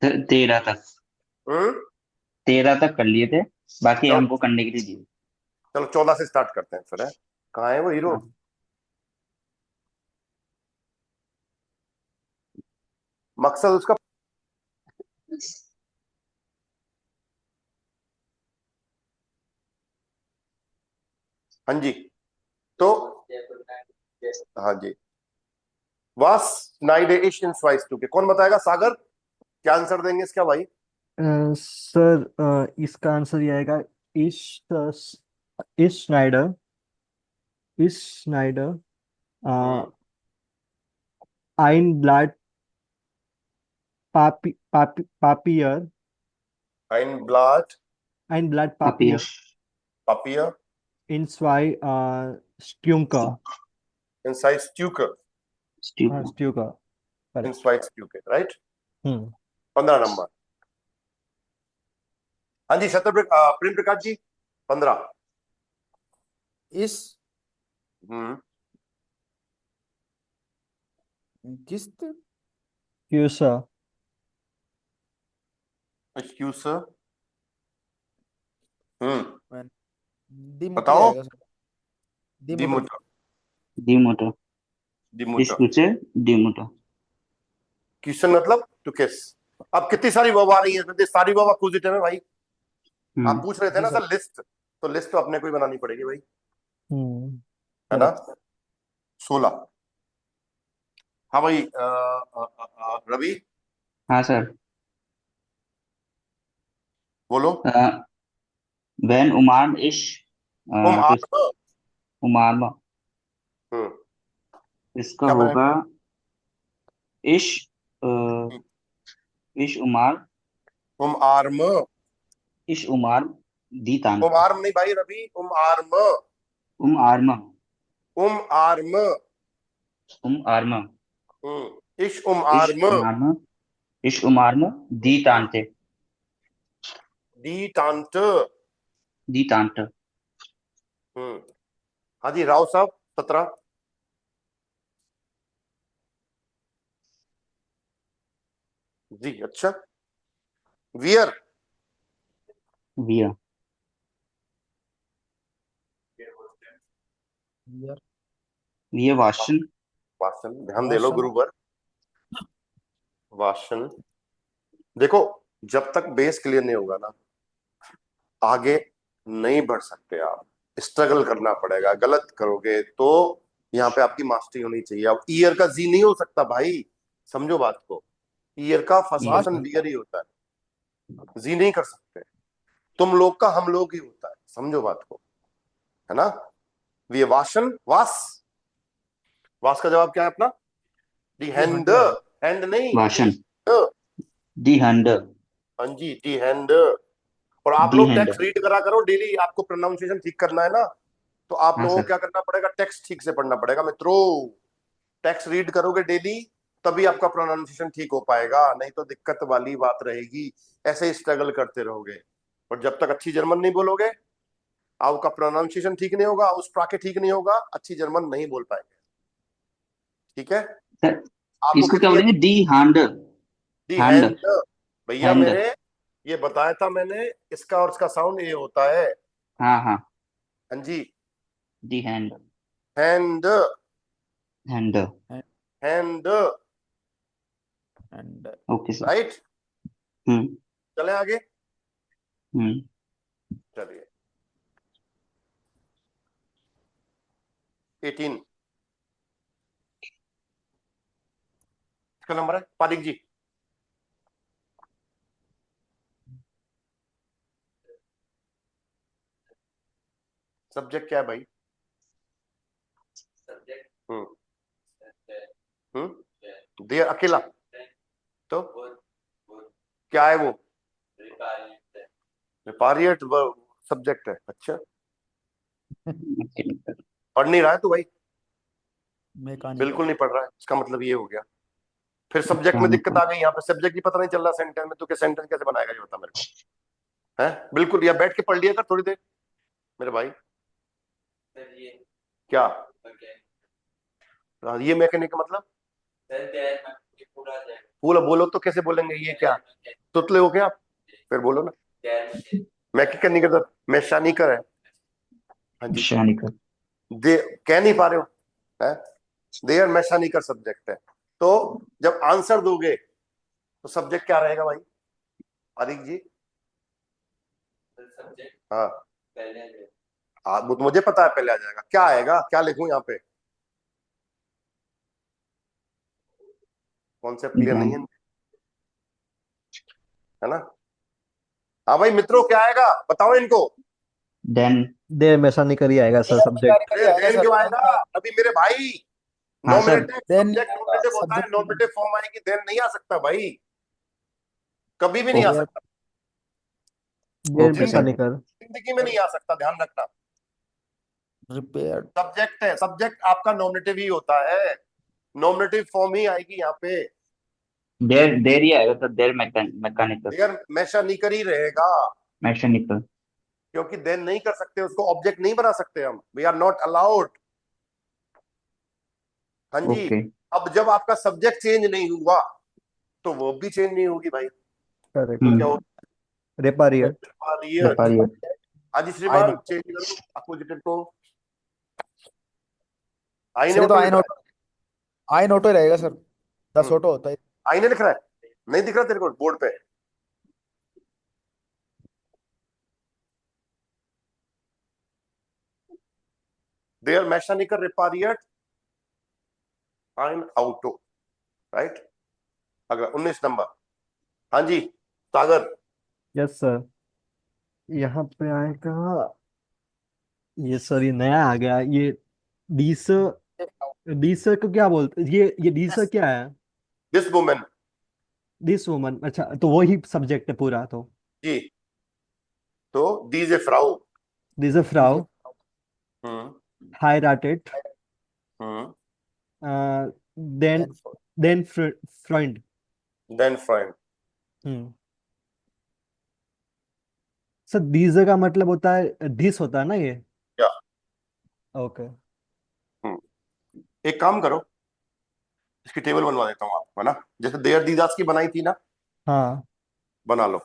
13 तक। हम्म 13 तक कर लिए थे, बाकी चलो हमको करने के लिए दिए। चलो 14 से स्टार्ट करते हैं फिर, है। कहाँ है वो हीरो? हाँ। मकसद उसका। हाँ जी। तो हाँ जी, वास नाइडे इश इन स्वाइस टू के, कौन बताएगा? सागर, क्या आंसर देंगे इसका भाई? सर, इसका आंसर ये आएगा। इस इस स्नाइडर इस स्नाइडर हम्म आइन ब्लड पापियर ein Blatt आइन ब्लड पापिया। पापियर Papier इन स्वाई स्ट्यूका। inside Stuker, हाँ, स्ट्यूको। स्ट्यूका। करेक्ट। inside Stuker, right. हम्म 15 नंबर। हाँ जी, प्रेम प्रकाश जी, 15। इस हम्म किस्त क्यूसा। Excuse sir. हम्म डिमोटर ही बताओ। आएगा सर। डिमोटर। डिमोटर। डिमोटो। डिमोटर। इसको से डिमोटो। क्वेश्चन मतलब टू किस। अब कितनी सारी वर्ब आ रही है इसमें? सारी वर्ब अक्यूजेटिव है भाई। आप हम्म। पूछ रहे थे जी ना सर। सर लिस्ट, तो लिस्ट तो अपने को ही बनानी पड़ेगी भाई, है ना। करेक्ट। 16। हाँ भाई, रवि, हाँ सर। बोलो। वैन उमार इश। तुम तो आत्मा। उमारमा। हम्म इसका क्या बने? होगा इश। अ, इश उमार। तुम आर्म। इश उमार दी तुम तानते। आर्म नहीं भाई रवि, तुम आर्म। आर्मा। तुम आर्म। आर्मा। इश इश आर्म। उमारमा। इश उमारमा दी तानते। D taunt. दी तांट। हम्म हाँ जी, राव साहब, 17। जी अच्छा। वियर। विया। यार। विया वाशन। वासन, ध्यान दे लो वासन। गुरुवर। वासन। देखो, जब तक बेस क्लियर नहीं होगा ना, आगे नहीं बढ़ सकते आप। स्ट्रगल करना पड़ेगा, गलत करोगे तो यहाँ पे आपकी मास्टरी होनी चाहिए। अब ईयर का जी नहीं हो सकता भाई, समझो बात को। ईयर का फर्स्ट ईयर पर्सन का। वियर ही होता है, जी नहीं कर सकते। तुम लोग का हम लोग ही होता है, समझो बात को, है ना। वी वासन, वास। वास का जवाब क्या है अपना? दी ये हैंड। हंड्रेड आएगा। हैंड नहीं, दी वाशन। हैंड। दी हैंड। हाँ जी, दी हैंड। और आप दी लोग हैंड। टेक्स्ट रीड करा करो डेली, आपको प्रोनाउंसिएशन ठीक करना है ना। तो आप हाँ लोगों को सर। क्या करना पड़ेगा? टेक्स्ट ठीक से पढ़ना पड़ेगा मित्रों। टेक्स्ट रीड करोगे डेली, तभी आपका प्रोनाउंसिएशन ठीक हो पाएगा, नहीं तो दिक्कत वाली बात रहेगी। ऐसे ही स्ट्रगल करते रहोगे, और जब तक अच्छी जर्मन नहीं बोलोगे, आपका प्रोनाउंसिएशन ठीक नहीं होगा, उस प्राके ठीक नहीं होगा, अच्छी जर्मन नहीं बोल पाएंगे। ठीक है। सर आपको इसको क्या कितनी बोलेंगे? अच्छी। दी हैंड। दी हैंड। हैंड। भैया हैंड। मेरे, ये बताया था मैंने, इसका और इसका साउंड ये होता है। हाँ हाँ। हाँ जी। दी हैंड। हैंड। हैंड। हैंड। And okay sir. राइट। हम्म। चले आगे। हम्म। चलिए, 18। इसका नंबर है पारिक जी। सब्जेक्ट क्या है भाई? हम्म देर अकेला। तो क्या है वो? व्यापारियट सब्जेक्ट है, अच्छा। पढ़ नहीं रहा है तू भाई? मैकेनिकल। बिल्कुल नहीं पढ़ रहा है, इसका मतलब ये हो गया। फिर सब्जेक्ट में दिक्कत मैकेनिकल। आ गई, यहाँ पे सब्जेक्ट ही पता नहीं चल रहा सेंटेंस में, तो क्या सेंटेंस कैसे बनाएगा ये बता मेरे को, है। बिल्कुल, या बैठ के पढ़ लिया कर थोड़ी देर मेरे भाई। क्या? ये मैकेनिक का मतलब? बोलो बोलो तो कैसे बोलेंगे ये क्या तुतले हो क्या आप फिर बोलो ना मैं क्या नहीं करता मैं नहीं कर है हाँ जी शानिका दे कह नहीं पा रहे हो है देयर मैशानिकर सब्जेक्ट है तो जब आंसर दोगे तो सब्जेक्ट क्या रहेगा भाई आदिक जी हाँ हाँ वो तो मुझे पता है पहले आ जाएगा क्या आएगा क्या लिखूं यहाँ पे कॉन्सेप्ट क्लियर नहीं है है ना हाँ भाई मित्रों क्या आएगा बताओ इनको देन देर में ऐसा नहीं करिए आएगा सर सब्जेक्ट। अरे देन क्यों आएगा अभी मेरे भाई हाँ sir nominative then subject nominative होता है सब्जेक्ट नॉमिनेटिव फॉर्म आएगी देन नहीं आ सकता भाई कभी भी नहीं आ देयर सकता देर में ओके ऐसा सर नहीं कर। जिंदगी में नहीं आ सकता ध्यान रखना रिपेयर्ड सब्जेक्ट है सब्जेक्ट आपका नॉमिनेटिव ही होता है नॉमिनेटिव फॉर्म ही आएगी यहाँ पे देर देर ही आएगा सर देर मैकेनिकल यार मैशा नहीं कर ही रहेगा मैकेनिकल क्योंकि देन नहीं कर सकते उसको ऑब्जेक्ट नहीं बना सकते हम वी आर नॉट अलाउड हाँ जी ओके अब जब आपका सब्जेक्ट चेंज नहीं हुआ तो वो भी चेंज नहीं होगी भाई करेक्ट। तो क्या होगा रेपारिएट। रेपारिएट आज आई श्रीमान नोट चेंज करो अपोजिटेड को आई ने सर ये तो ऑटो आई लिख रहा नोट आई नोटो रहेगा सर है 10 ऑटो होता है आई ने लिख रहा है नहीं दिख रहा तेरे को बोर्ड पे देयर मैकेनिकल रिपेयरियट आई ऑटो राइट अगला 19 नंबर हाँ जी सागर यस सर। यहाँ पे आएगा ये सर ये नया आ गया ये डीस। डीस को क्या बोलते ये डीस क्या है? This women this woman. अच्छा तो वही सब्जेक्ट है पूरा तो। जी तो दीज फ्राउ दिस फ्राउ हम्म हायराटेड हम्म देन देन फ्रेंड। देन फ्रेंड हम्म। सर दीज का मतलब होता है दिस होता है ना ये? या ओके। एक काम करो इसकी टेबल बनवा देता हूँ आपको है ना जैसे देयर दीदास की बनाई थी ना हाँ बना लो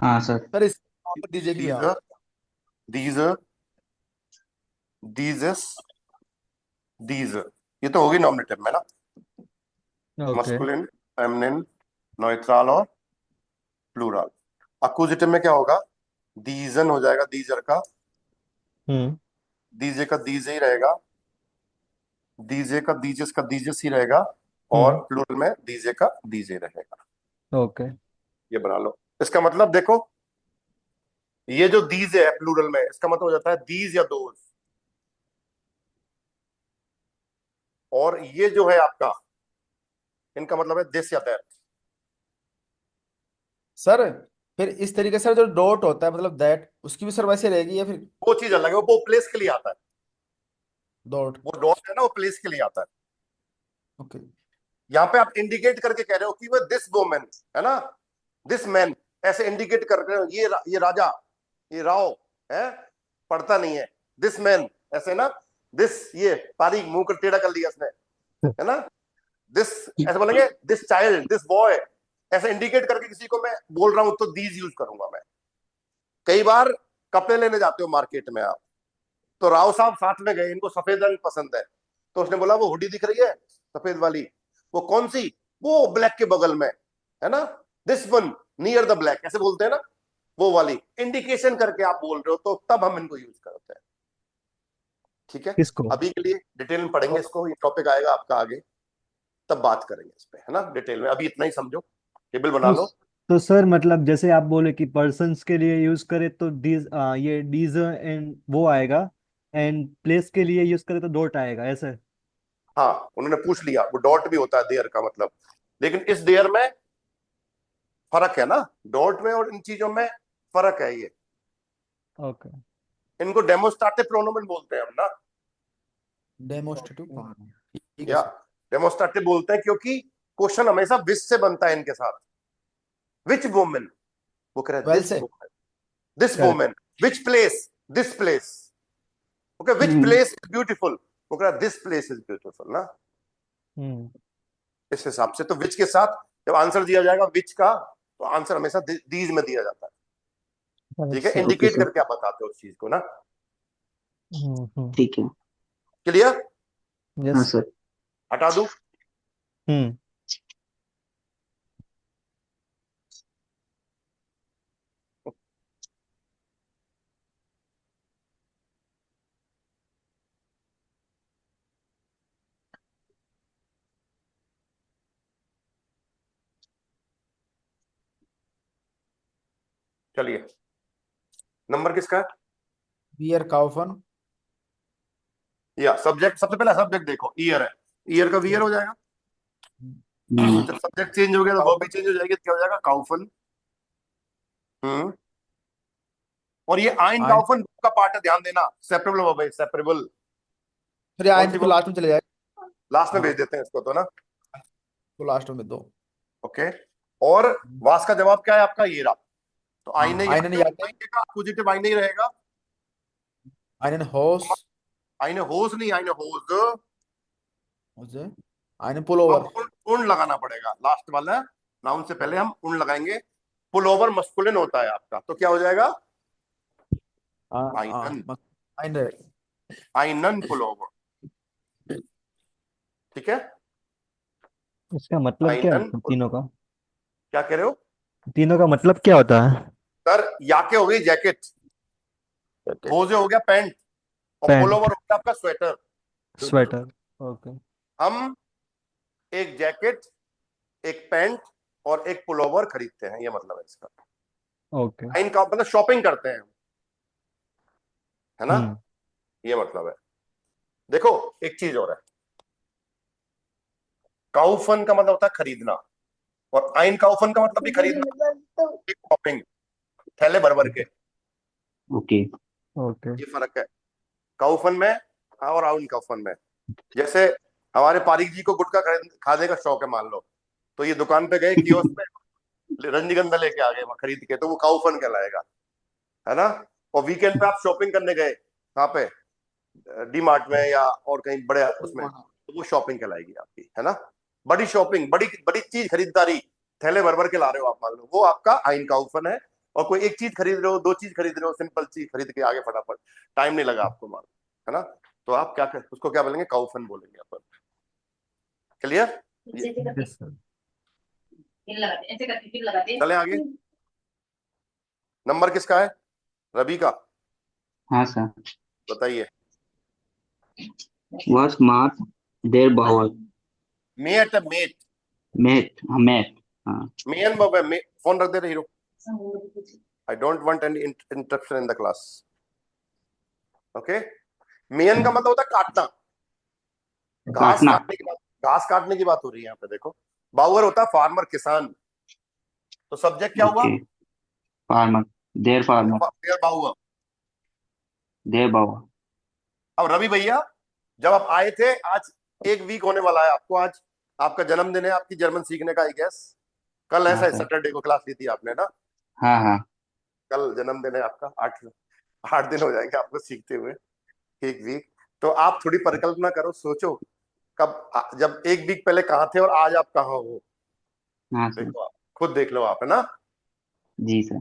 हाँ सर सर इस ऑटो दीजिए कि दीज आप दीज दीजस दीज ये तो होगी नॉमिनेटिव में ना ओके। मस्कुलिन फेमिनिन नॉइट्रल और प्लूरल अक्यूजेटिव में क्या होगा दीजन हो जाएगा दीजर का हम्म दीजे का दीजे ही रहेगा दीजे का दीजस का दीजस ही रहेगा और हम्म। प्लूरल में दीजे का दीजे रहेगा ओके। ये बना लो इसका मतलब देखो ये जो दीज है प्लूरल में इसका मतलब हो जाता है दीज या दोज और ये जो है आपका इनका मतलब है दिस या दैट सर फिर इस तरीके से जो डॉट होता है मतलब दैट उसकी भी सर वैसे रहेगी या फिर वो चीज अलग है वो प्लेस के लिए आता है डॉट वो डॉट है ना वो प्लेस के लिए आता है ओके यहाँ पे आप इंडिकेट करके कह रहे हो कि वो दिस वोमेन है ना दिस मैन ऐसे इंडिकेट कर रहे हो ये राजा ये राव है पढ़ता नहीं है दिस मैन ऐसे ना दिस ये पारी मुंह कर टेढ़ा कर लिया उसने है ना दिस ऐसे बोलेंगे दिस चाइल्ड दिस बॉय ऐसे इंडिकेट करके किसी को मैं बोल रहा हूं तो दीज यूज करूंगा मैं कई बार कपड़े लेने जाते हो मार्केट में आप तो राव साहब साथ में गए इनको सफेद रंग पसंद है तो उसने बोला वो हुडी दिख रही है सफेद वाली वो कौन सी वो ब्लैक के बगल में है ना this one near the black ऐसे बोलते हैं ना वो वाली इंडिकेशन करके आप बोल रहे हो तो तब हम इनको यूज करते हैं ठीक है किसको? अभी के लिए डिटेल में पढ़ेंगे इसको ये टॉपिक आएगा आपका आगे तब बात करेंगे इस पे है ना डिटेल में अभी इतना ही समझो टेबल बना लो तो सर मतलब जैसे आप बोले कि पर्सन्स के लिए यूज करे तो डीज ये डीज एंड वो आएगा एंड प्लेस के लिए यूज करे तो डॉट आएगा ऐसे? हाँ उन्होंने पूछ लिया वो डॉट भी होता है देयर का मतलब लेकिन इस देयर में फर्क है ना डॉट में और इन चीजों में फर्क है ये ओके। इनको डेमोस्ट्रेटिव प्रोनोमेन बोलते हैं हम ना डेमोस्ट्रेटिव ठीक है या सर डेमोस्ट्रेटिव बोलते हैं क्योंकि क्वेश्चन हमेशा विच से बनता है इनके साथ विच वुमेन वो कह रहे वेल दिस से women this Correct. Women which place this place okay which hmm, place is beautiful वो कह रहा दिस प्लेस इज ब्यूटीफुल ना हम्म। इस हिसाब से तो विच के साथ जब आंसर दिया जाएगा विच का, तो आंसर हमेशा दीज में दिया जाता है। ठीक है, अच्छा। Indicate sir. करके आप बताते हो उस चीज को ना। हम्म। ठीक है। क्लियर? हाँ यस। सर। हटा दूं? हम्म। चलिए, नंबर किसका है? बियर काउफन। या सब्जेक्ट, सबसे पहला सब्जेक्ट देखो, ईयर है, ईयर का वियर हो जाएगा। जब सब्जेक्ट चेंज हो गया तो वर्ब भी चेंज हो जाएगी, तो क्या हो जाएगा? काउफन। हम्म। और ये आइन आइन, काउफन का पार्ट है, ध्यान देना, सेपरेबल वर्ब है, सेपरेबल। फिर ये कौन आइन सी तो फिर वर्ब? लास्ट में चले जाएगा। लास्ट में हाँ, भेज देते हैं इसको तो ना। तो लास्ट में दो। ओके। और वास का जवाब क्या है आपका? ये रहा। तो हाँ, आईने आइनन यहाँ पे याते, आईने का पॉजिटिव आईने ही रहेगा। आइनन होस, आईने होस नहीं, आईने होस। मुझे आइनन पुल तो ओवर। अब उन लगाना पड़ेगा, लास्ट वाला नाउन से पहले हम उन लगाएंगे। पुल ओवर मस्कुलिन होता है आपका, तो क्या हो जाएगा? आइनन। आइन रहेगा। आइनन पुल ओवर। ठीक है, इसका मतलब क्या आइनन है पुल। तीनों का? क्या कह रहे हो? तीनों का मतलब क्या होता है? सर, याके हो गई जैकेट, होजे हो गया पैंट, और पुल पैंट। ओवर हो गया आपका स्वेटर। स्वेटर। ओके। हम एक जैकेट, एक पैंट और एक पुलोवर खरीदते हैं, ये मतलब है इसका। ओके। आइन का मतलब शॉपिंग करते हैं, है ना? हम्म। ये मतलब है। देखो, एक चीज और है, काउफन का मतलब होता है खरीदना, और आइन काउफन का मतलब भी खरीदना, शॉपिंग, थैले भर भर के। ओके। ओके। ये फर्क है काउफन में और आइन काउफन में। जैसे हमारे पारिक जी को गुटखा खाने का शौक है, मान लो, तो ये दुकान पे गए, कियोस्क पे रजनीगंधा लेके आ गए वहां खरीद के, तो वो काउफन कहलाएगा, है ना? और वीकेंड पे आप शॉपिंग करने गए, कहाँ पे? डी मार्ट में या और कहीं बड़े उसमें, तो वो शॉपिंग कहलाएगी आपकी, है ना? बड़ी शॉपिंग, बड़ी बड़ी चीज खरीदारी, थैले भर भर के ला रहे हो आप, मान लो, वो आपका आइन काउफन है। और कोई एक चीज खरीद रहे हो, दो चीज खरीद रहे हो, सिंपल चीज खरीद के आगे फटाफट, टाइम नहीं लगा आपको, मान, है ना? तो आप क्या उसको क्या बोलेंगे? काउफन बोलेंगे अपन। क्लियर? Yes sir. चले आगे। नंबर किसका है? रवि का। हाँ सर। बताइए। was Mark their Bauer? Met है, मेट। Met, हाँ met, हाँ। मेन फोन रख दे रहे hero. I don't want any interruption in the class. Okay. Men का मतलब होता है काटना, घास काटना। काटने की बात, घास काटने की बात हो रही है यहाँ पे, देखो। बाउअर होता है फार्मर, किसान। तो सब्जेक्ट क्या हुआ? Okay. Farmer, their farmer, बाउअर। their Bauer। अब रवि भैया, जब आप आए थे, आज एक वीक होने वाला है आपको, आज आपका जन्मदिन है, आपकी जर्मन सीखने का, आई गेस। कल हाँ ऐसा है, सर। सैटरडे को क्लास ली थी आपने ना? हाँ हाँ। कल जन्मदिन है आपका, 8 दिन हो जाएंगे आपको सीखते हुए, एक वीक। तो आप थोड़ी परिकल्पना करो, सोचो, कब जब एक वीक पहले कहाँ थे और आज आप कहाँ हो। हाँ सर। देखो, आप खुद देख लो आप, है ना? जी सर।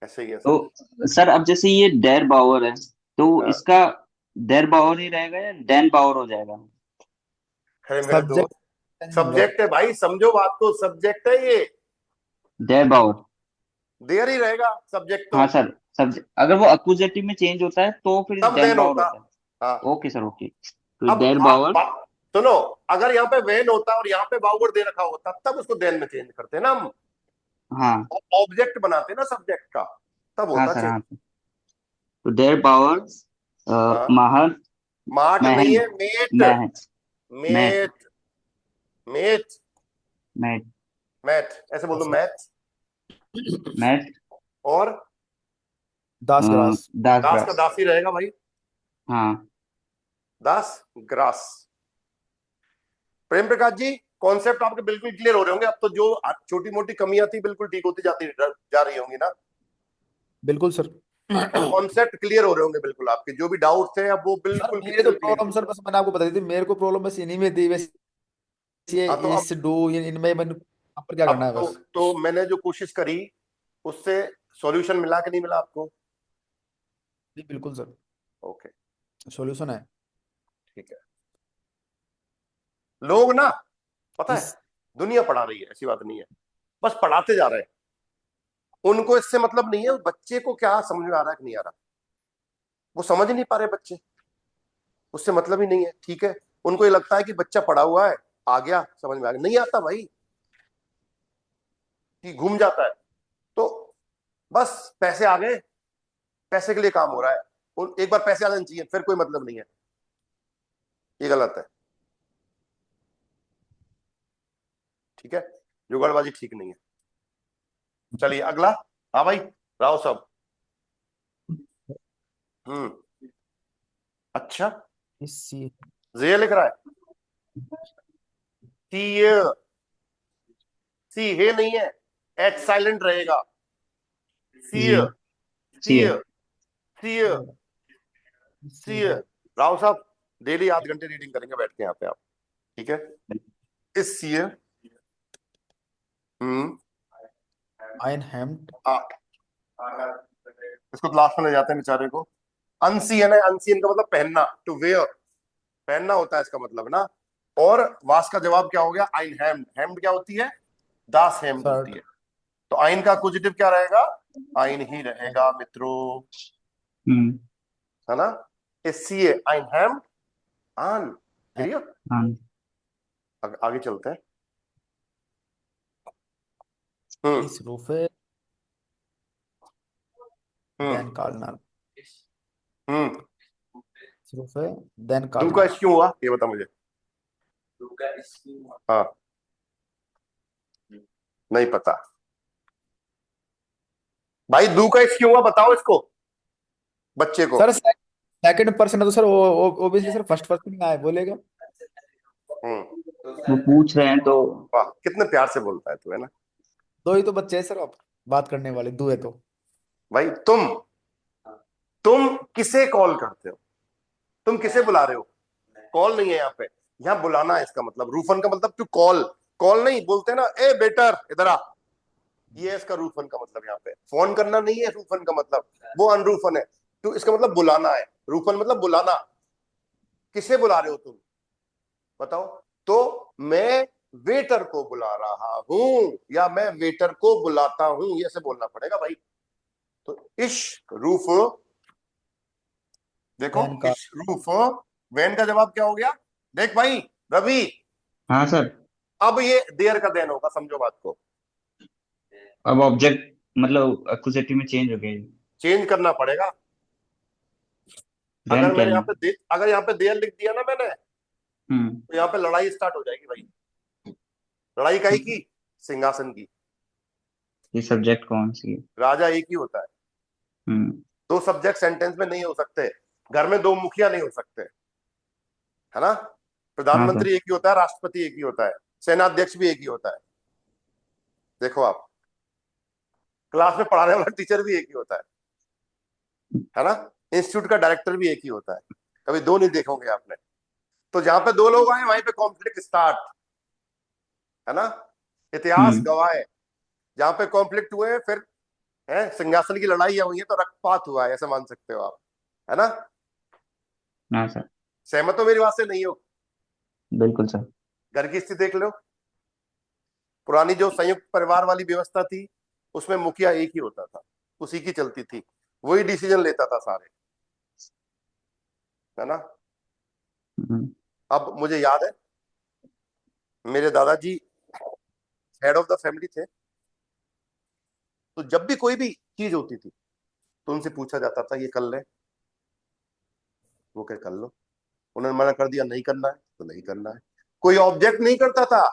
ऐसे ही है सब। तो सर अब जैसे ये डेर बावर है, तो हाँ। इसका डेर बावर ही रहेगा या डैन बावर हो जाएगा? अरे मेरे सब्जेक्ट दोस्त, चेंज होगा। सब्जेक्ट है भाई, समझो बात को, सब्जेक्ट है ये, डेर बावर। देयर ही रहेगा सब्जेक्ट तो। हाँ सर। सब अगर वो अक्यूजेटिव में चेंज होता है तो फिर तब डेन देन बावर होता। होता हाँ। है। Okay sir, okay. तो अब डेर बावर। सुनो, अगर यहाँ पे वेन होता और यहाँ पे बाउवर दे रखा होता, तब उसको देन में चेंज करते ना हम, हाँ। ऑब्जेक्ट बनाते ना सब्जेक्ट का, तब हाँ होता सर, चेंज। हाँ सर। तो देयर बावर, हाँ। महर, मार्ट नहीं महन, है, मेट। महन, mat, met. Met. Mat, mat, ऐसे बोल दो, मैथ। मैट, और दास ग्रास। दास दास का ग्रास। दास ही रहेगा भाई, हाँ। दास ग्रास। प्रेम प्रकाश जी, कॉन्सेप्ट आपके बिल्कुल क्लियर हो रहे होंगे अब तो, जो छोटी मोटी कमियां थी बिल्कुल ठीक होती जाती जा रही होंगी ना? बिल्कुल सर। अब कॉन्सेप्ट क्लियर हो रहे होंगे बिल्कुल, आपके जो भी डाउट थे अब वो सर बिल्कुल मेरे तो बिल्कुल क्लियर। प्रॉब्लम, सर बस मैंने आपको बता दी थी, मेरे को प्रॉब्लम बस इन्हीं में थी, बस ये हाँ, तो अब इस डू इनमें यहाँ पर क्या करना है अब बस। तो मैंने जो कोशिश करी उससे सॉल्यूशन मिला कि नहीं मिला आपको? जी बिल्कुल सर, ओके, सॉल्यूशन है। ठीक है। लोग ना, पता है, इस दुनिया पढ़ा रही है, ऐसी बात नहीं है, बस पढ़ाते जा रहे हैं। उनको इससे मतलब नहीं है उस बच्चे को क्या समझ में आ रहा है कि नहीं आ रहा, वो समझ नहीं पा रहे बच्चे, उससे मतलब ही नहीं है। ठीक है, उनको ये लगता है कि बच्चा पढ़ा हुआ है, आ गया समझ में, आ गया, नहीं आता भाई, कि घूम जाता है। तो बस पैसे आ गए, पैसे के लिए काम हो रहा है, एक बार पैसे आ जाने चाहिए, फिर कोई मतलब नहीं है, ये गलत है। ठीक है, जुगाड़बाजी ठीक नहीं है। चलिए अगला। हाँ भाई, राव साहब। अच्छा, इस सी जे लिख रहा है, सी ये, सी हे नहीं है, एच साइलेंट रहेगा, सी जी सी सी है। सी सी सी है राव साहब, डेली आध घंटे रीडिंग करेंगे बैठ के यहाँ पे आप, ठीक है? इस सी हम्म आइन हेम्ड आ, इसको क्लास में ले जाते हैं बेचारे को। अनसीएन है, अनसीएन का मतलब पहनना, टू वेयर, पहनना होता है इसका मतलब ना। और वास का जवाब क्या हो गया? आइन हेम्ड, हेम्ड क्या होती है? दास हेम्ड होती शर्ट। है। तो आइन का पॉजिटिव क्या रहेगा? आइन ही रहेगा मित्रों, हम्म। है ना? सी ए, आइन हेम्ड आन, क्लियर? हाँ। आगे चलते हैं। हम्म इस रूफे देन हम्म कार्डनल। हम्म इस रूफे देन दू का कार्डनल। इश्क क्यों हुआ ये बता मुझे। हाँ, नहीं पता भाई, दू का इश्क क्यों हुआ, बताओ इसको, बच्चे को। सर सेकंड पर्सन है तो सर वो ओब्वियसली सर फर्स्ट पर्सन में आए बोलेगा। हम्म, वो पूछ रहे हैं तो। वाह कितने प्यार से बोलता है तू, है ना? दो ही तो बच्चे हैं सर, आप बात करने वाले दो है तो। भाई तुम किसे कॉल करते हो, तुम किसे बुला रहे हो? कॉल नहीं है यहाँ पे, यहाँ बुलाना है इसका मतलब। रूफन का मतलब टू कॉल, कॉल नहीं बोलते ना, ए बेटर इधर आ, ये है इसका रूफन का मतलब। यहाँ पे फोन करना नहीं है रूफन का मतलब, वो अनरूफन है। तो इसका मतलब बुलाना है, रूफन मतलब बुलाना। किसे बुला रहे हो तुम, बताओ? तो मैं वेटर को बुला रहा हूं, या मैं वेटर को बुलाता हूं, ये ऐसे बोलना पड़ेगा भाई। तो इश्क रूफ, देखो, देन कार्ड। इश्क रूफ, वैन का जवाब क्या हो गया? देख भाई रवि, हाँ सर। अब ये देर का देन होगा, समझो बात को, अब ऑब्जेक्ट मतलब एक्कुजेटिव में चेंज हो गया। चेंज करना पड़ेगा। देन अगर क्या मैंने यहाँ लें? पे अगर यहाँ पे देर लिख दिया ना मैंने, हम्म। तो यहाँ पे लड़ाई स्टार्ट हो जाएगी भाई। लड़ाई काहे की? सिंहासन की। ये सब्जेक्ट कौन सी है? राजा एक ही होता है, हम्म। दो सब्जेक्ट सेंटेंस में नहीं हो सकते। घर में दो मुखिया नहीं हो सकते, है ना? हाँ सर। प्रधानमंत्री एक ही होता है, राष्ट्रपति एक ही होता है, सेनाध्यक्ष भी एक ही होता है। देखो आप, क्लास में पढ़ाने वाला टीचर भी एक ही होता है ना? इंस्टीट्यूट का डायरेक्टर भी एक ही होता है, कभी दो नहीं देखोगे आपने। तो जहां पे दो लोग आए वहीं पे कॉन्फ्लिक्ट स्टार्ट, है ना? इतिहास हम्म। गवाह है, जहां पे कॉन्फ्लिक्ट हुए हैं, फिर है सिंहासन की लड़ाई हुई है, तो रक्तपात हुआ है, ऐसे मान सकते हो आप, है ना? हाँ सर। सहमत हो मेरी बात से, नहीं हो? बिल्कुल सर। घर की स्थिति देख लो, पुरानी जो संयुक्त परिवार वाली व्यवस्था थी, उसमें मुखिया एक ही होता था, उसी की चलती थी, वही डिसीजन लेता था सारे, है ना? हम्म। अब मुझे याद है, मेरे दादाजी हेड ऑफ द फैमिली थे, तो जब भी कोई भी चीज होती थी तो उनसे पूछा जाता था, ये कर ले, वो क्या कर लो। उन्होंने मना कर दिया नहीं करना है तो नहीं करना है, कोई ऑब्जेक्ट नहीं करता था,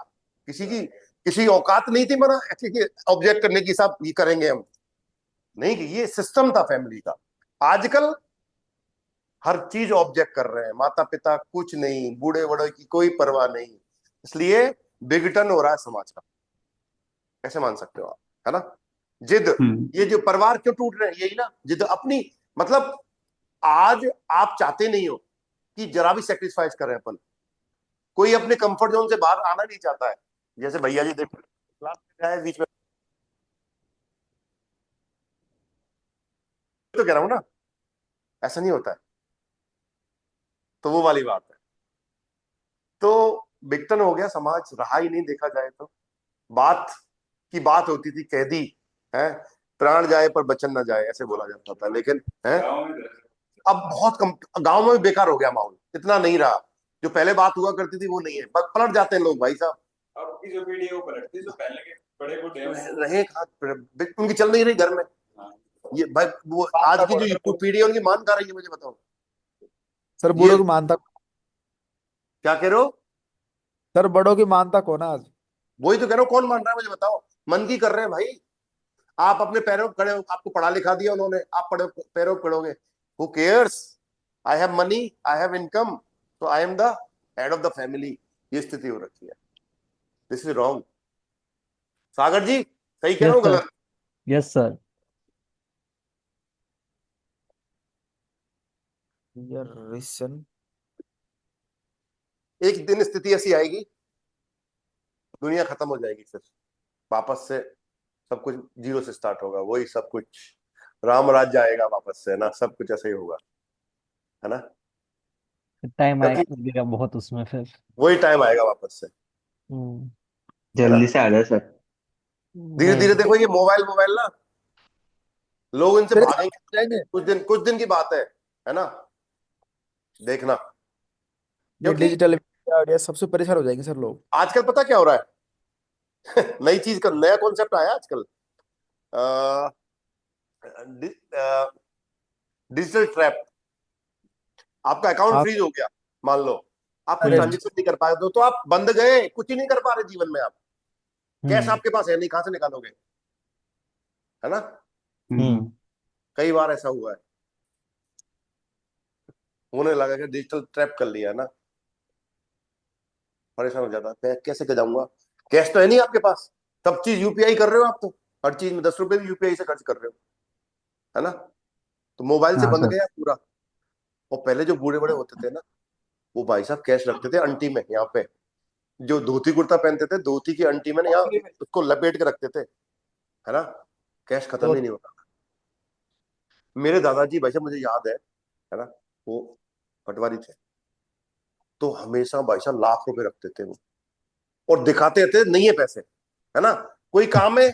किसी की किसी औकात नहीं थी मना ऑब्जेक्ट करने की, साहब ये करेंगे हम, नहीं, कि ये सिस्टम था फैमिली का। आजकल हर चीज ऑब्जेक्ट कर रहे हैं, माता पिता कुछ नहीं, बूढ़े बड़े की कोई परवाह नहीं, इसलिए विघटन हो रहा है समाज का, कैसे मान सकते हो आप, है ना? जिद, हम्म। ये जो परिवार क्यों टूट रहे हैं, यही ना, जिद अपनी, मतलब आज आप चाहते नहीं हो कि जरा भी सेक्रीफाइस करें अपन, कोई अपने कंफर्ट जोन से बाहर आना नहीं चाहता है। जैसे भैया जी देखो, क्लास में जाए बीच में, तो कह रहा हूँ ना, ऐसा नहीं होता है। तो वो वाली बात है। तो विघटन हो गया, समाज रहा ही नहीं देखा जाए तो। बात की बात होती थी, कह दी है, प्राण जाए पर बचन ना जाए, ऐसे बोला जाता था। लेकिन है, अब बहुत कम गांव में भी बेकार हो गया माहौल, इतना नहीं रहा। जो पहले बात हुआ करती थी वो नहीं है, पलट जाते हैं लोग भाई साहब। अब की जो पीढ़ी है वो पलटती है, जो पहले के बड़े बूढ़े रहे कहाँ, उनकी चल नहीं रही घर में। ये भाई वो आज की जो पीढ़ी है उनकी मान कहाँ रही है, मुझे बताओ। सर ये बूढ़ों की मानता, क्या कह रहे हो? सर बड़ों की मानता कौन है आज? वही तो कह रहा हूँ, कौन मान रहा है मुझे बताओ। मन की कर रहे हैं भाई। आप अपने पैरों पर खड़े हो, आपको पढ़ा लिखा दिया उन्होंने, आप पढ़ो पैरों पर खड़ोगे। Who cares, I have money, I have income, तो I am the head of the family. ये स्थिति हो रखी है। This is wrong. Sagar ji सही कह रहा यस हूँ सर। गलत? Yes sir. यार रिसन। एक दिन स्थिति ऐसी आएगी, दुनिया खत्म हो जाएगी, फिर वापस से सब कुछ जीरो से स्टार्ट होगा, वही सब कुछ, राम राज्य आएगा वापस से ना, सब कुछ ऐसे ही होगा, है ना? टाइम आएगा क्योंकि लगेगा बहुत उसमें फिर। वही टाइम आएगा वापस से, हम्म। है ना? जल्दी से आ जाए सर। धीरे धीरे नहीं। देखो, ये मोबाइल मोबाइल ना, लोग इनसे मेरे साथ भागेंगे। जाएंगे। कुछ दिन की बात है ना? देखना। ये क्योंकि डिजिटल आइडिया सबसे परेशान हो जाएंगे सर लोग। आजकल पता क्या हो रहा है? नई चीज का नया कॉन्सेप्ट आया आजकल, डिजिटल ट्रैप। आपका अकाउंट हाँ फ्रीज हो गया, मान लो, आप कोई हम्म। ट्रांजेक्शन नहीं कर पाए, तो आप बंद गए, कुछ ही नहीं कर पा रहे जीवन में आप। कैश हम्म। आपके पास है नहीं, कहां से निकालोगे, है ना? हम्म। कई बार ऐसा हुआ है, होने लगा कि डिजिटल ट्रैप कर लिया है ना, परेशान हो जाता है। कैसे के जाऊंगा, कैश तो है नहीं आपके पास, सब चीज यूपीआई कर रहे हो आप तो, हर चीज में 10 रुपए भी यूपीआई से खर्च कर रहे हो, है ना? तो मोबाइल से हाँ बंद सर। गया पूरा। और पहले जो बूढ़े बड़े होते थे ना, वो भाई साहब कैश रखते थे अंटी में, यहाँ पे जो धोती कुर्ता पहनते थे, धोती की अंटी में ना यहाँ उसको लपेट के रखते थे, है ना? कैश खत्म तो ही नहीं होता। मेरे दादाजी भाई साहब, मुझे याद है ना, वो पटवारी थे, तो हमेशा भाई साहब लाख रुपए रखते थे वो, और दिखाते थे नहीं है पैसे, है ना? कोई काम है,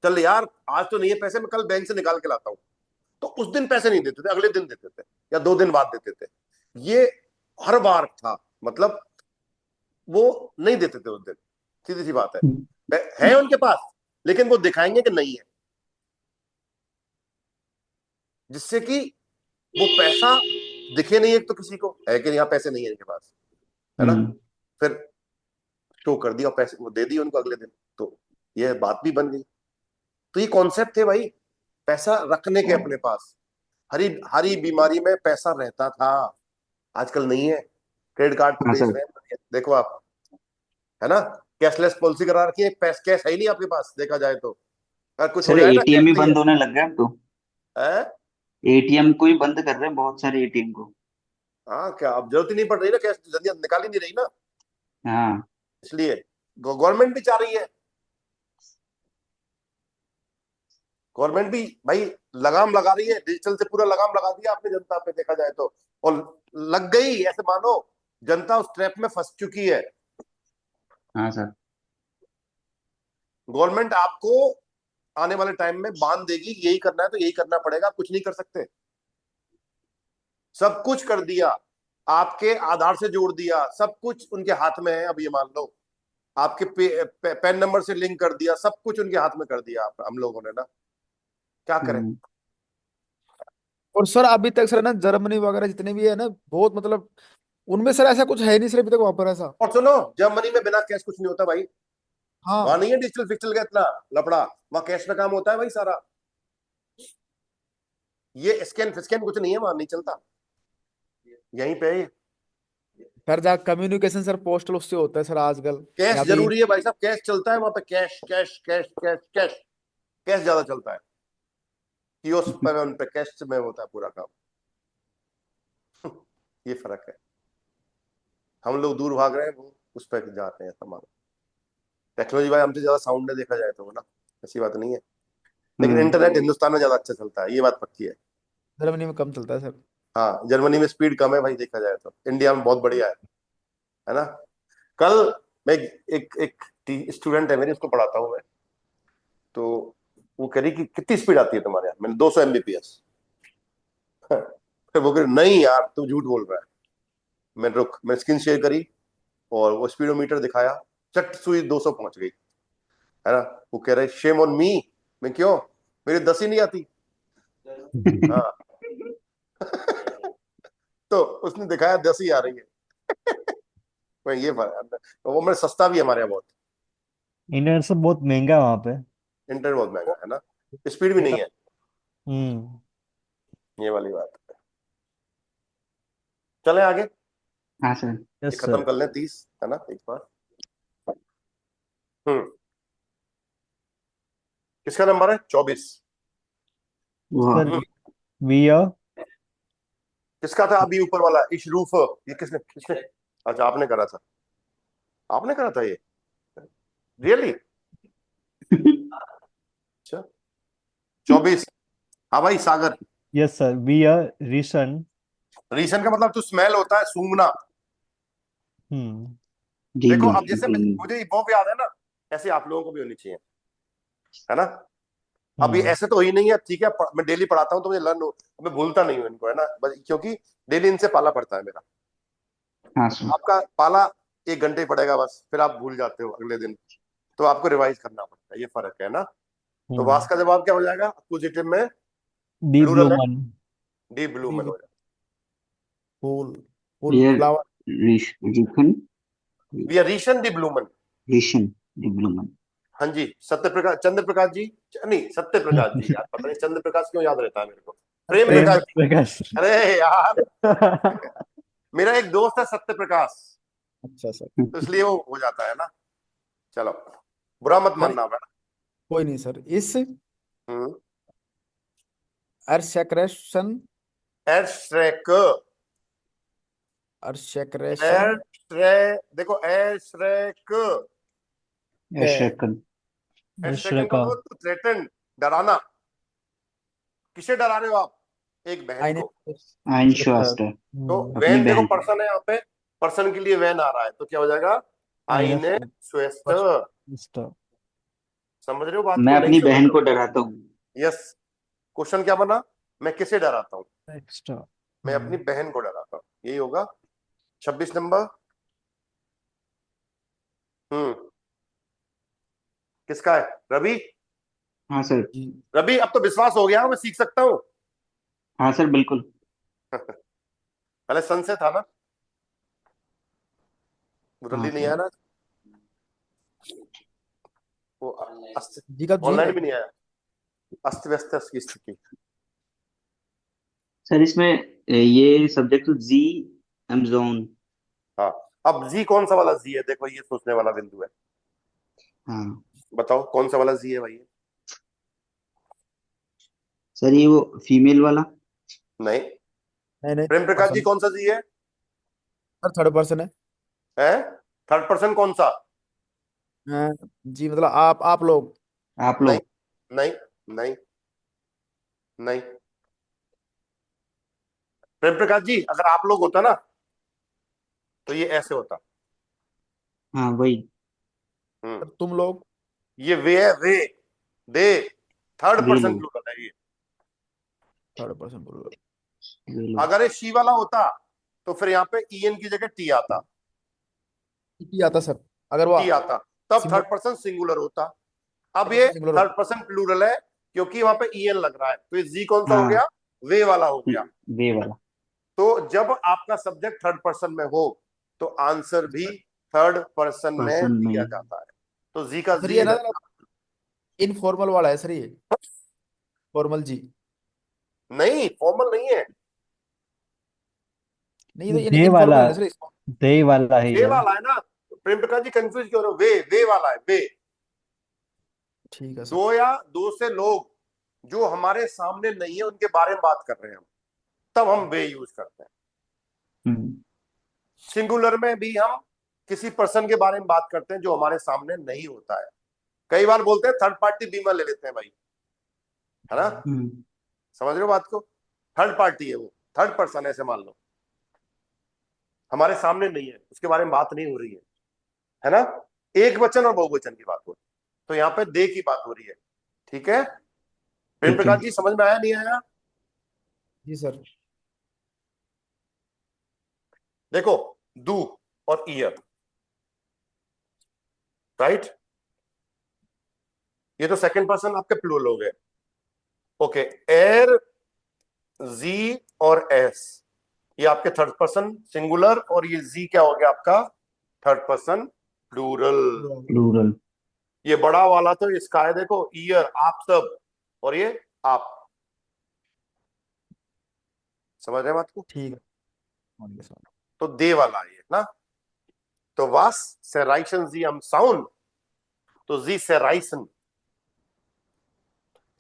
चल यार आज तो नहीं है पैसे, मैं कल बैंक से निकाल के लाता हूँ। तो उस दिन पैसे नहीं देते थे, अगले दिन देते थे, या 2 दिन बाद देते थे। ये हर बार था, मतलब वो नहीं देते थे उस दिन, सीधी सी बात है उनके पास, लेकिन वो दिखाएंगे कि नहीं है, जिससे कि वो पैसा दिखे नहीं, एक तो किसी को है कि यहाँ पैसे नहीं है इनके पास, है ना? हम्म। फिर शो कर दिया, पैसे वो दे दिए उनको अगले दिन, तो ये बात भी बन गई। तो ये कॉन्सेप्ट थे भाई, पैसा रखने के अपने पास। हरी हरी बीमारी में पैसा रहता था, आजकल नहीं है। क्रेडिट कार्ड पे हाँ बेच सर। रहे हैं, देखो आप, है ना? कैशलेस पॉलिसी करा रखी है, कैश है ही नहीं आपके पास, देखा जाए तो। अगर कुछ हो सर जाए ना, कैश एटीएम ही नहीं है, बंद होने लग गया अब तो। है? एटीएम को ही बंद कर रहे हैं बहुत सारे एटीएम को। हाँ, क्या अब जरूरत ही नहीं पड़ रही ना, कैश जल्दी निकाल ही नहीं रही ना, हाँ इसलिए गवर्नमेंट भी चाह रही है, गवर्नमेंट भी भाई लगाम लगा रही है, डिजिटल से पूरा लगाम लगा दिया आपने जनता पे, देखा जाए तो। और लग गई, ऐसे मानो जनता उस ट्रैप में फंस चुकी है। हाँ सर। गवर्नमेंट आपको आने वाले टाइम में बांध देगी, यही करना है तो यही करना पड़ेगा, आप कुछ नहीं कर सकते। सब कुछ कर दिया, आपके आधार से जोड़ दिया, सब कुछ उनके हाथ में है। अब ये मान लो, आपके पैन नंबर से लिंक कर दिया, सब कुछ उनके हाथ में कर दिया हम लोगों ने ना, क्या करें? हम्म। और सर अभी तक सर ना जर्मनी वगैरह जितने भी है ना, बहुत मतलब उनमें सर ऐसा कुछ है नहीं सर अभी तक वहां पर ऐसा। और सुनो, जर्मनी में बिना कैश कुछ नहीं होता भाई, वहां हाँ। नहीं है डिजिटल फिजिटल का इतना लफड़ा, वहां कैश में काम होता है भाई सारा। ये स्कैन फिस्कैन कुछ नहीं है, वहां नहीं चलता, यहीं पे है। सर जहाँ कम्युनिकेशन सर पोस्टल उससे होता है सर आजकल। कैश या तो जरूरी है भाई साहब, कैश चलता है वहां पे, cash cash cash cash cash, cash ज्यादा चलता है, कियोस्क पे उन पे कैश में होता है पूरा काम। ये फर्क है, हम लोग दूर भाग रहे हैं, वो उस पर जा रहे हैं सामान। टेक्नोलॉजी भाई हमसे ज्यादा साउंड है देखा जाए तो, ना ऐसी बात नहीं है। लेकिन हम्म। इंटरनेट हिंदुस्तान में ज्यादा अच्छा चलता है, ये बात पक्की है। जर्मनी में कम चलता है सर। हाँ, जर्मनी में स्पीड कम है भाई देखा जाए तो, इंडिया में बहुत बढ़िया है ना। कल मैं एक एक स्टूडेंट है मेरी, उसको पढ़ाता हूँ मैं, तो वो कह रही कि कितनी स्पीड आती है तुम्हारे यहाँ, मैंने 200 MBPS। फिर वो कह रही नहीं यार तू झूठ बोल रहा है। मैं स्क्रीन शेयर करी और वो स्पीडोमीटर दिखाया, चट सुई 200 पहुंच गई, है ना। वो कह रहे शेम ऑन मी। मैं क्यों, मेरी 10 ही नहीं आती। हाँ। तो उसने दिखाया 10 ही आ रही है। मैं ये वो मैं सस्ता भी है हमारे यहाँ बहुत। इंटरनेट से बहुत महंगा है वहाँ पे। इंटरनेट बहुत महंगा वो है ना, स्पीड भी मेरा नहीं है, हम्म। ये वाली बात है। चलें आगे, हाँ सर। ये यस खत्म सर। कर लें 30, है ना एक बार। हम्म। किसका नंबर है? 24। वाह। Sir we are. किसका था अभी ऊपर वाला इशरूफ? ये किसने किसने अच्छा आपने करा था, आपने करा था ये, रियली? अच्छा, 24। हाँ भाई सागर। यस सर वी आर रीशन। रीसन का मतलब तो स्मेल होता है, सूंघना। हम्म। जी देखो अब जैसे बिल्कुल नहीं। मुझे वर्ब याद है ना, ऐसे आप लोगों को भी होनी चाहिए, है ना। अब ये हम्म। ऐसे तो ही नहीं है, ठीक है, मैं डेली पढ़ाता हूँ तो मुझे लर्न हो, मैं भूलता नहीं हूँ इनको, है ना, बस क्योंकि डेली इनसे पाला पड़ता है मेरा। हाँ सर। आपका पाला 1 घंटे पड़ेगा बस, फिर आप भूल जाते हो अगले दिन, तो आपको रिवाइज करना पड़ता है, ये फर्क है ना। तो वास हम्म। का जवाब क्या हो जाएगा अक्यूजेटिव में? डी प्लूरल है, ब्लूमन। डी ब्लूमन हो जाएगा। फूल, फूल ये फ्लावर। रिखन। वी आर रीशन डी ब्लूमन। ऋषण डिप्लोमा। हाँ जी, सत्य प्रकाश, चंद्र प्रकाश जी, नहीं सत्य प्रकाश जी, यार पता नहीं चंद्र प्रकाश क्यों याद रहता है मेरे को, प्रेम प्रेम प्रकाश जी। प्रकाश। अरे यार, मेरा एक दोस्त है सत्य प्रकाश, अच्छा सर। तो इसलिए वो हो जाता है ना। चलो, बुरा मत सर मानना मैडम। कोई नहीं सर। इस हम्म। अर्शक्रेशन, एरश्रेक, अर्शक्रेशन एरश्रे, देखो एरश्रेक, है। अशरकन। एरश्रेकन का अश्रका। मतलब टू थ्रेटन, डराना। किसे डरा रहे हो आप? एक बहन आईने। को। सर। आइनशॉस्टर। तो अपनी वैन देखो बहन को। पर्सन है यहाँ पे, पर्सन के लिए वैन आ रहा है, तो क्या हो जाएगा? आईना आईने स्वेस्ट। स्टर। समझ रहे हो बात मैं को, नहीं अपनी समझ बहन रहे को डराता हूँ। हो? यस। क्वेश्चन क्या बना? मैं किसे डराता हूँ? एक्स्ट्रा। मैं अपनी बहन को डराता हूँ, यही होगा। 26 नंबर। हम्म। किसका है? रवि। हाँ सर। जी। रवि अब तो विश्वास हो गया, मैं सीख सकता हूँ। हाँ सर बिल्कुल। पहले सन से था ना, वो हाँ जल्दी नहीं सर। आया ना, वो जी का जी है। ऑनलाइन भी नहीं आया, अस्त व्यस्त की स्थिति। सर इसमें ये सब्जेक्ट तो जी एमजोन। हाँ, अब जी कौन सा वाला जी है, देखो ये सोचने वाला बिंदु है। हाँ बताओ कौन सा वाला जी है भाई? सर ये वो फीमेल वाला। नहीं। नहीं नहीं, प्रेम प्रकाश जी पर्सन। कौन सा जी है? सर थर्ड पर्सन है। हैं? थर्ड पर्सन कौन सा? जी मतलब आप लोग। आप नहीं लोग। नहीं नहीं नहीं। प्रेम प्रकाश जी अगर आप लोग होता ना, तो ये ऐसे होता। हाँ वही। हम्म। सर तुम लोग। ये वे है, वे, दे, थर्ड वे पर्सन लोग। प्लूरल है ये। थर्ड पर्सन बोलो। वे लोग। अगर ये शी वाला होता तो फिर यहाँ पे ईएन की जगह टी आता, टी आता सर, अगर वो टी आता, तब सिंगुलर। थर्ड पर्सन सिंगुलर होता। अब ये पर्सन सिंगुलर थर्ड होता। पर्सन प्लूरल है, क्योंकि वहां पे ईएन लग रहा है, तो ये जी कौन सा हो हाँ गया? वे वाला हो गया। वे वाला। तो जब आपका सब्जेक्ट थर्ड पर्सन में हो, तो आंसर भी थर्ड पर्सन में पर्सन दिया में। जाता है। तो जी का सर जी ये ना इधर। इनफॉर्मल वाला है सर ये। फॉर्मल जी। नहीं, फॉर्मल नहीं है। नहीं ये तो दे वाला। इनफॉर्मल है ना सर इसको। दे वाला है वे ये। वाला है ना, प्रेम प्रकाश जी कंफ्यूज क्यों हो रहे हो? वे वाला है, वे। ठीक है सर। दो या दो से लोग जो हमारे सामने नहीं है उनके बारे में बात कर रहे हैं हम, तब हम वे यूज करते हैं। हम्म। सिंगुलर में भी हम किसी पर्सन के बारे में बात करते हैं जो हमारे सामने नहीं होता है। कई बार बोलते हैं थर्ड पार्टी बीमा ले लेते हैं भाई, है ना? समझ रहे हो बात को? थर्ड पार्टी है वो, थर्ड पर्सन ऐसे मान लो, हमारे सामने नहीं है, उसके बारे में बात नहीं हो रही है ना? एक वचन और बहुवचन की बात हो रही, तो यहाँ पे दे की बात हो रही है। ठीक है प्रेम ठीक है। प्रकाश जी, समझ में आया नहीं आया? जी सर। देखो, डू और ईयर, राइट, ये तो सेकंड पर्सन आपके प्लूरल हो गए। ओके, एर, जी और एस, ये आपके थर्ड पर्सन सिंगुलर, और ये जी क्या हो गया आपका थर्ड पर्सन प्लूरल। प्लूरल। ये बड़ा वाला तो इसका है, देखो, ईयर आप सब, और ये आप। समझ रहे हैं बात को? ठीक है, समझ गया, समझ तो दे वाला है ये ना। तो वास सेराइशन जी हम साउंड, तो जी सेराइसन,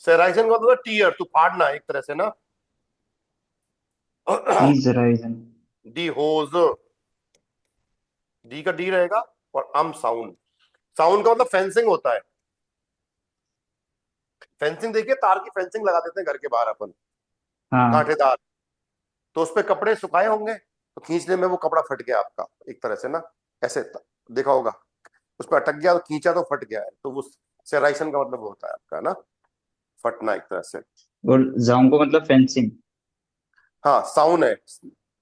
सेराइसन का मतलब टीयर, तू फाड़ना एक तरह से ना। Is risen. डी होज, डी का डी रहेगा, और अम साउंड, साउंड का मतलब फेंसिंग होता है। फेंसिंग देखिए, तार की फेंसिंग लगा देते हैं घर के बाहर अपन, हाँ। कांटेदार, तो उस पे कपड़े सुखाए होंगे, तो खींचने में वो कपड़ा फट गया आपका एक तरह से ना, ऐसे देखा होगा, उस पर अटक गया तो खींचा तो फट गया है, तो वो सेराइसन का मतलब होता है आपका ना, फटना एक तरह से। और जाऊं को मतलब फेंसिंग। हाँ, साउंड है,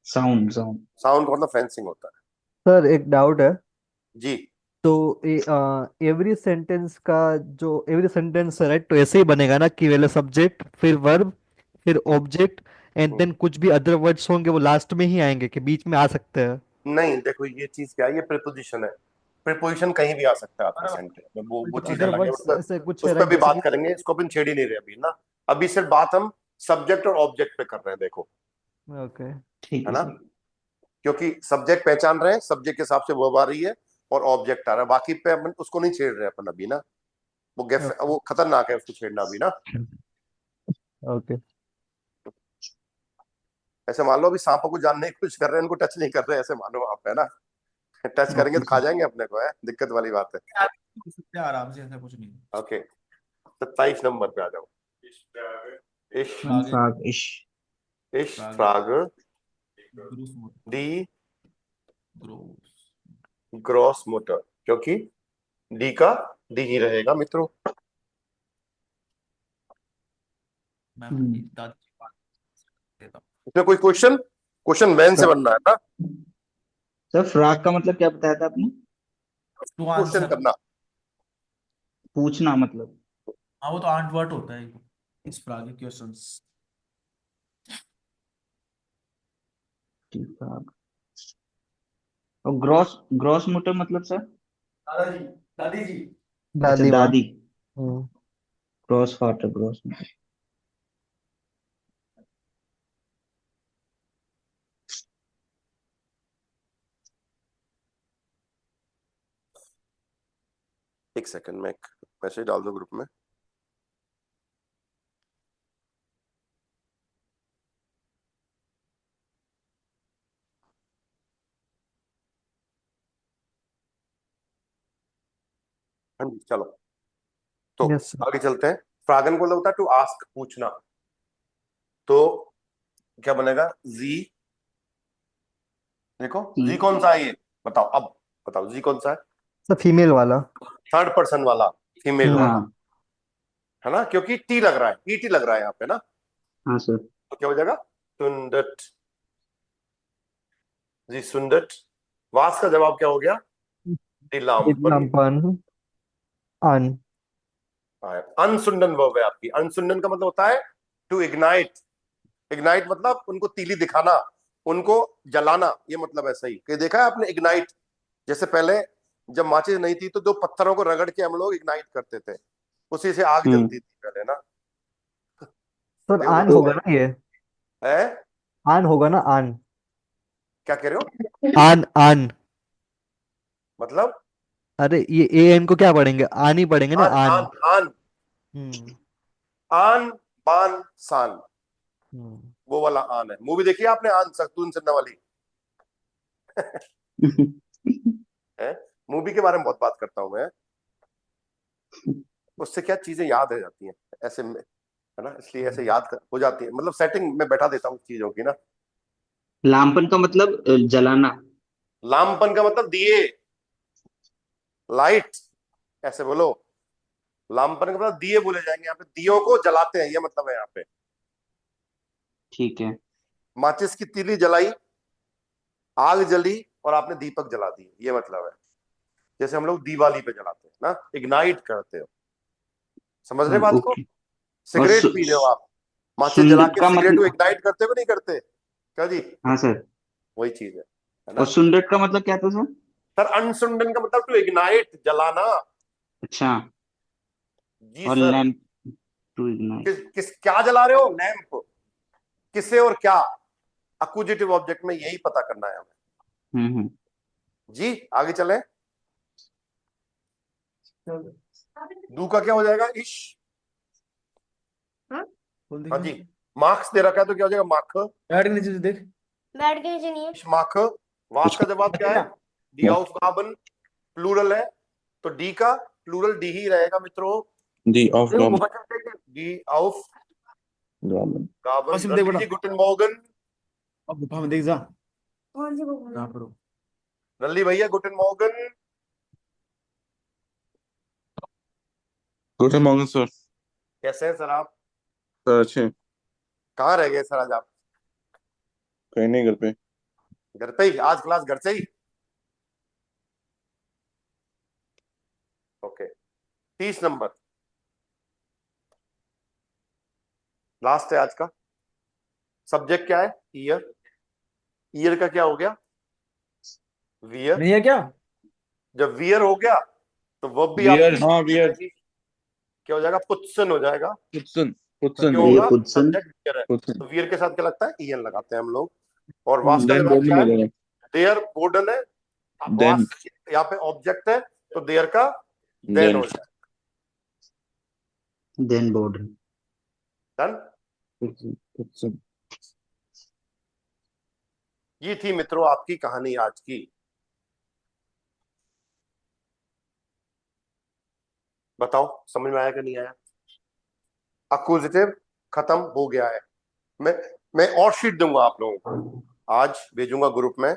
साउंड साउंड। साउंड का मतलब फेंसिंग होता सर एक डाउट है। है जी। तो एवरी सेंटेंस का जो एवरी सेंटेंस है राइट, तो ऐसे ही बनेगा ना कि पहले सब्जेक्ट फिर वर्ब फिर ऑब्जेक्ट एंड देन कुछ भी अदर वर्ड्स होंगे वो लास्ट में ही आएंगे कि बीच में आ सकते हैं? नहीं, देखो ये चीज क्या है, ये प्रीपोजिशन है, प्रीपोजिशन कहीं भी आ सकता है आपके सेंटेंस में, वो चीज अदर अलग है, वर्ड्स ऐसे कुछ उस है पर राइट, भी जैसे बात कि करेंगे, इसको अपन छेड़ ही नहीं रहे अभी ना। अभी सिर्फ बात हम सब्जेक्ट और ऑब्जेक्ट पे कर रहे हैं, देखो, ओके। ठीक है है ना? सर। क्योंकि सब्जेक्ट पहचान रहे हैं, सब्जेक्ट के हिसाब से वर्ब आ रही है, और ऑब्जेक्ट आ रहा है, बाकी पे अपन उसको नहीं छेड़ रहे अपन अभी ना, वो खतरनाक है उसको छेड़ना भी ना। ओके। ऐसे मान लो अभी सांपों को जानने की कोशिश कर रहे हैं, उनको टच नहीं कर रहे, ऐसे मानो आप, है ना? टच करेंगे ओके तो खा सर। जाएंगे अपने को, है दिक्कत वाली बात है। हो सकते हैं आराम से, ऐसा कुछ नहीं। ओके, 27 नंबर पे आ जाओ। इश, आगे फ्राग इश। इश फ्राग ग्रूस डी ग्रोस। ग्रॉस मोटर, क्योंकि डी का डी ही रहेगा मित्रों। मैं हम्म। अपनी दादी की बात देता इसमें कोई क्वेश्चन, क्वेश्चन मैन से बनना है ना, सर फ्राग का मतलब क्या बताया था आपने? हूँ टू क्वेश्चन आंसर। करना। पूछना मतलब। हाँ, वो तो आंट वर्ट होता है इस प्रकार के क्वेश्चंस। ठीक है। और ग्रॉस ग्रॉस मोटर मतलब सर? दादाजी, दादी जी। अच्छा दादी माँ। दादी। हम्म। Gross water gross motor. एक सेकंड में एक मैसेज डाल दो ग्रुप में। हाँ जी, चलो तो यस। आगे चलते हैं। फ्रागन को होता है टू आस्क, पूछना, तो क्या बनेगा? जी, देखो जी ठीक। कौन सा है ये, बताओ अब, बताओ जी कौन सा है? सर फीमेल वाला। थर्ड पर्सन वाला, फीमेल हम्म। वाला, हाँ। है ना? क्योंकि टी लग रहा है, ईटी लग रहा है यहाँ पे ना, हाँ सर। तो क्या हो जाएगा? सुंदट, जी सुंदट। वास का जवाब क्या हो गया? दिलामपन। दिगंबरम। अन। अनसुंडन वर्ब है आपकी। अनसुंडन का मतलब होता है टू इग्नाइट, इग्नाइट मतलब उनको तीली दिखाना, उनको जलाना, ये मतलब ऐसा ही कि देखा है आपने इग्नाइट, जैसे पहले जब माचिस नहीं थी तो दो पत्थरों को रगड़ के हम लोग इग्नाइट करते थे, उसी से आग हम्म। जलती थी पहले ना। सर देखो आन तो होगा ना ये? है, आन होगा ना, आन? क्या कह रहे हो? आन आन। मतलब अरे ये ए एन को क्या पढ़ेंगे, आन ही पढ़ेंगे ना, आन आन। आन आन, हम्म। आन बान सान, हम्म। वो वाला आन है। मूवी देखी है आपने आन, सख्तून सिन्हा वाली? है। मूवी के बारे में बहुत बात करता हूं मैं, उससे क्या चीजें याद रह जाती हैं ऐसे में, है ना, इसलिए ऐसे याद हो जाती है, मतलब सेटिंग में बैठा देता हूँ चीजों की ना। लामपन का मतलब जलाना। लामपन का मतलब दिए, लाइट, ऐसे बोलो। लामपन का मतलब दिए बोले जाएंगे, यहाँ पे दियों को जलाते हैं, ये मतलब है यहाँ पे। ठीक है। माचिस की तीली जलाई, आग जली और आपने दीपक जला दिए, ये मतलब है। जैसे हम लोग दिवाली पे जलाते हैं ना, इग्नाइट करते हो, समझ रहे बात को। ओके। और सिगरेट पी रहे हो आप, माचिस जला सुंदर के का सिगरेट को मतलब। इग्नाइट करते हो कि नहीं करते, क्या जी, हाँ सर। वही चीज है और ना। सुंदर का मतलब क्या था सर? सर अनसुंडन का मतलब टू इग्नाइट, जलाना। अच्छा। जी और सर। Lamp to ignite. किस क्या जला रहे हो, लैंप, किसे और क्या, अक्यूजेटिव ऑब्जेक्ट में यही पता करना है हमें। हम्म। जी आगे चलें। दू का क्या हो जाएगा, इश। बोल हाँ देखिए। जी, मार्क्स दे रखा है तो क्या हो जाएगा, माख। बैठ के नीचे से देख। बैठ के नीचे नहीं है। इश माख। वास का जवाब क्या है, डी क्या? हाउस कार्बन, प्लूरल है, तो डी का प्लूरल डी ही रहेगा मित्रों। दी ऑफ देखो गॉम डी ऑफ गॉर्मेंट। कार्बन। वासिम देख रल्ली बेटा, जी गुटन मॉर्गन, अब गुफा में देख जा। कौन सी बुक यहाँ पर हो। रल्ली भैया गुटन मॉर्गन। Good morning sir. कैसे हैं सर आप, सर अच्छे। कहाँ रह गए सर आज आप, कहीं नहीं, घर पे। घर पे ही, आज क्लास घर से ही। ओके, 30 नंबर लास्ट है आज का। सब्जेक्ट क्या है, ईयर। ईयर का क्या हो गया, वियर। नहीं है क्या? जब वियर हो गया तो वर्ब भी वियर, आपकी हाँ वियर। क्या हो जाएगा, पुत्सन हो जाएगा। पुत्सन। तो पुत्सन क्यों ये होगा, वियर। पुदसन। सब्जेक्ट वियर है, पुत्सन। तो वियर के साथ क्या लगता है, ईएन लगाते हैं हम लोग। और वास का देन जवाब बोर्डिंग क्या हो है, जाएगा। देयर बोर्डन है। देन। वास यहाँ पे ऑब्जेक्ट है, तो देयर का देन देन। हो जाए। Then board. डन। पुत्सन। ये थी मित्रों आपकी कहानी आज की। बताओ समझ में आया कि नहीं आया। अक्यूजेटिव खत्म हो गया है। मैं मैं और शीट दूंगा आप लोगों को, आज भेजूंगा ग्रुप में,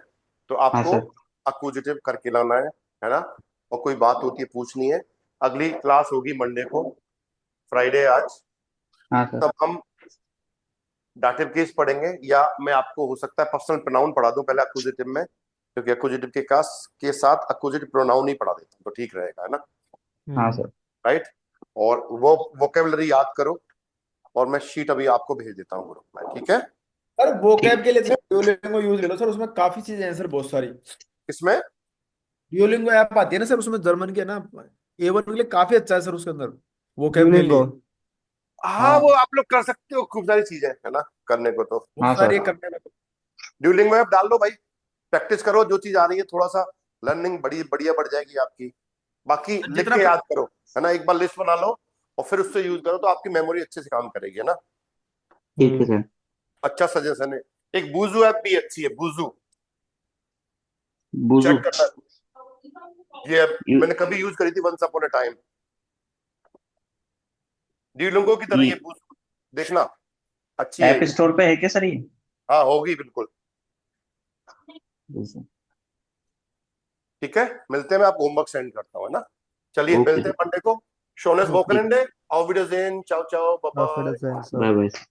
तो हाँ आपको सर। अक्यूजेटिव करके लाना है ना। और कोई बात होती है पूछनी है। अगली क्लास होगी मंडे को, फ्राइडे आज, हाँ सर। तब हम डाटिव केस पढ़ेंगे, या मैं आपको हो सकता है पर्सनल प्रोनाउन पढ़ा दूं पहले अक्यूजेटिव में, क्योंकि अक्यूजेटिव के साथ अक्यूजेटिव प्रोनाउन ही पढ़ा देता हूं, तो ठीक रहेगा, है ना, हाँ सर। राइट। और वो वोकेबलरी याद करो, और मैं शीट अभी आपको भेज देता हूँ ग्रुप में, ठीक है। सर वोकैब ठीक। के लिए सर ड्यूओलिंगो यूज ले लो सर, उसमें काफी चीजें हैं सर, बहुत सारी। इसमें ड्यूओलिंगो ऐप आती है ना सर, उसमें जर्मन के ना A1 के लिए काफी अच्छा है सर, उसके अंदर वोकैब के ड्यूलिंगो। लिए। हाँ, हाँ, वो आप लोग कर सकते हो, खूब सारी चीजें है ना करने को तो। बहुत हाँ सारी सर। करने में। ड्यूलिंग में आप डाल दो भाई, प्रैक्टिस करो, जो चीज आ रही है थोड़ा सा लर्निंग बड़ी बढ़िया बढ़ जाएगी आपकी। बाकी लिख जितना के याद करो, है ना, एक बार लिस्ट बना लो और फिर उससे यूज करो, तो आपकी मेमोरी अच्छे से काम करेगी, है ना। ठीक है सर। अच्छा सजेशन है। एक बूजू ऐप भी अच्छी है, बूजू, बुजु। चेक करना। ये ऐप यू- मैंने कभी यूज करी थी, once upon a time. Duolingo की तरह ये ये बूजू, देखना, अच्छी है ऐप ये। स्टोर पे है क्या सर ये? हाँ होगी बिल्कुल। जी ठीक है, मिलते हैं, मैं आपको होमवर्क सेंड करता हूँ, है ना। चलिए ओके मिलते हैं सर। मंडे को। शोनेस ठीक। वोकलेंडे, auf Wiedersehen, ciao ciao, bye Auf bye। Wiedersehen, bye sir. Bye.